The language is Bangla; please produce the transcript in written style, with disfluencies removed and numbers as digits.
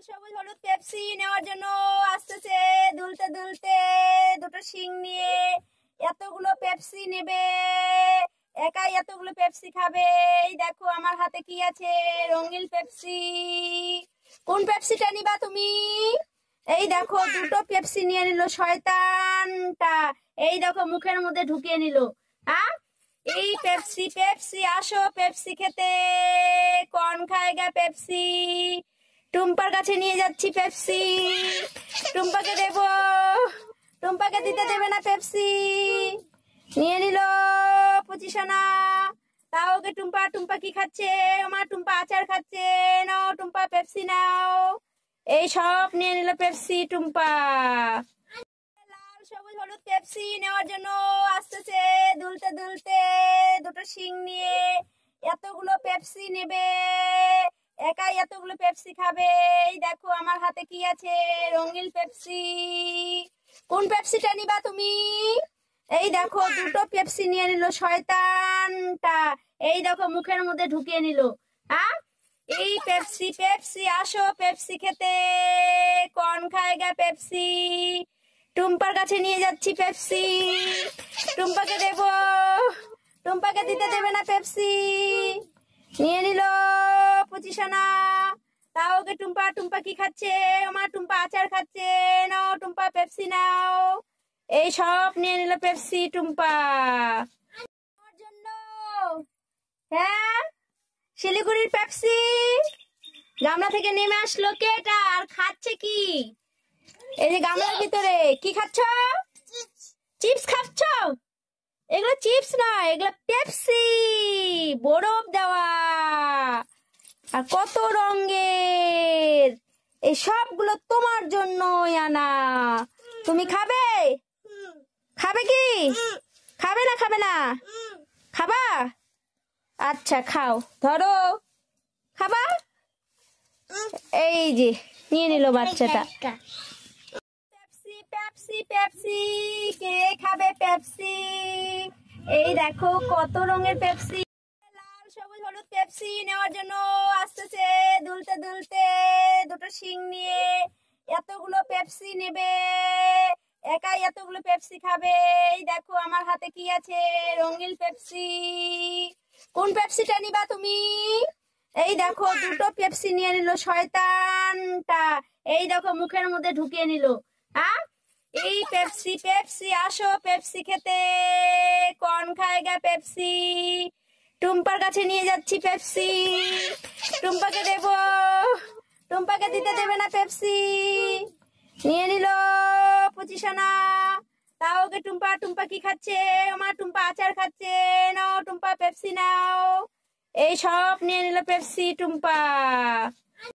সবুজ হলুদ পেপসি নেওয়ার জন্য আসতেছে দুলতে দুলতে দুটো শিং নিয়ে। এতগুলো পেপসি নেবে, একাই এতগুলো পেপসি খাবে। এই দেখো আমার হাতে কি আছে, রঙিন পেপসি। কোন পেপসিটা নিবা তুমি? এই দেখো দুটো পেপসি নিয়ে নিল শয়তানটা। এই দেখো মুখের মধ্যে ঢুকিয়ে নিল। এই পেপসি পেপসি আসো পেপসি খেতে। কौन খায়গা পেপসি? টুম্পার কাছে নিয়ে যাচ্ছি পেপসি। টুম্পাকে দেব, টুম্পাকে দিতে দেবে না পেপসি। নিয়ে নিল পচিশানা। তাও ওকে টুম্পা, টুম্পা কি খাচ্ছে? আমার টুম্পা আচার খাচ্ছে। নাও টুম্পা পেপসি নাও। এই সব নিয়ে নিল পেপসি টুম্পা। লাল সবুজ হলুদ পেপসি নেওয়ার জন্য আসতেছে দুলতে দুলতে দুটো শিং নিয়ে। এতগুলো পেপসি নেবে, একাই এতগুলো পেপসি খাবে। এই দেখো আমার হাতে কি আছে, রঙিন পেপসি। কোন পেপসিটা নিবা তুমি? এই দেখো দুটো পেপসি নিয়ে নিল শয়তানটা। এই দেখো মুখের মধ্যে ঢুকিয়ে নিল। এই পেপসি পেপসি আসো পেপসি খেতে। कौन খায়গা পেপসি? টুম্পার কাছে নিয়ে যাচ্ছি পেপসি। টুম্পাকে দেব, টুম্পাকে দিতে দেবে না পেপসি। নিয়ে নিল পচিশানা। তাও ওকে টুম্পা, টুম্পা কি খাচ্ছে? আমার টুম্পা আচার খাচ্ছে। নাও টুম্পা পেপসি নাও। এই সব নিয়ে নিল পেপসি টুম্পা। আমার জন্য হ্যাঁ, শিলিগুড়ির পেপসি। গামলা থেকে নেমে আসলো কে এটা? আর খাচ্ছে কি? এই যে গামলার ভিতরে কি খাচ্ছ? চিপস খাচ্ছ? এগুলো চিপস নয়, এগুলো পেপসি, বরফ দেওয়া। আর কত রঙের। এই সবগুলো তোমার জন্যই আনা। তুমি খাবে? খাবে কি? খাবে না? খাবে না? খাবা? আচ্ছা খাও, ধরো খাবা। এই যে নিয়ে নিল বাচ্চাটা পেপসি পেপসি পেপসি। কে খাবে পেপসি? এই দেখো কত রঙের পেপসি। লাল সবুজ হলুদ পেপসি নেওয়ার জন্য আসতেছে দুলতে দুলতে দুটো শিং নিয়ে। এতগুলো পেপসি নেবে, একাই এতগুলো পেপসি খাবে। এই দেখো আমার হাতে কি আছে, রঙিন পেপসি। কোন পেপসিটা নিবা তুমি? এই দেখো দুটো পেপসি নিয়ে নিল শয়তানটা। এই দেখো মুখের মধ্যে ঢুকিয়ে নিল। এই পেপসি পেপসি আসো পেপসি খেতে। कौन খায়গা পেপসি? টুম্পার কাছে নিয়ে যাচ্ছি পেপসি। টুম্পাকে দেব, টুম্পাকে দিতে দেবে না পেপসি। নিয়ে নিল পচিশানা। তাও ওকে টুম্পা, টুম্পা কি খাচ্ছে? আমার টুম্পা আচার খাচ্ছে। নাও টুম্পা পেপসি নাও। এই সব নিয়ে নিল পেপসি টুম্পা।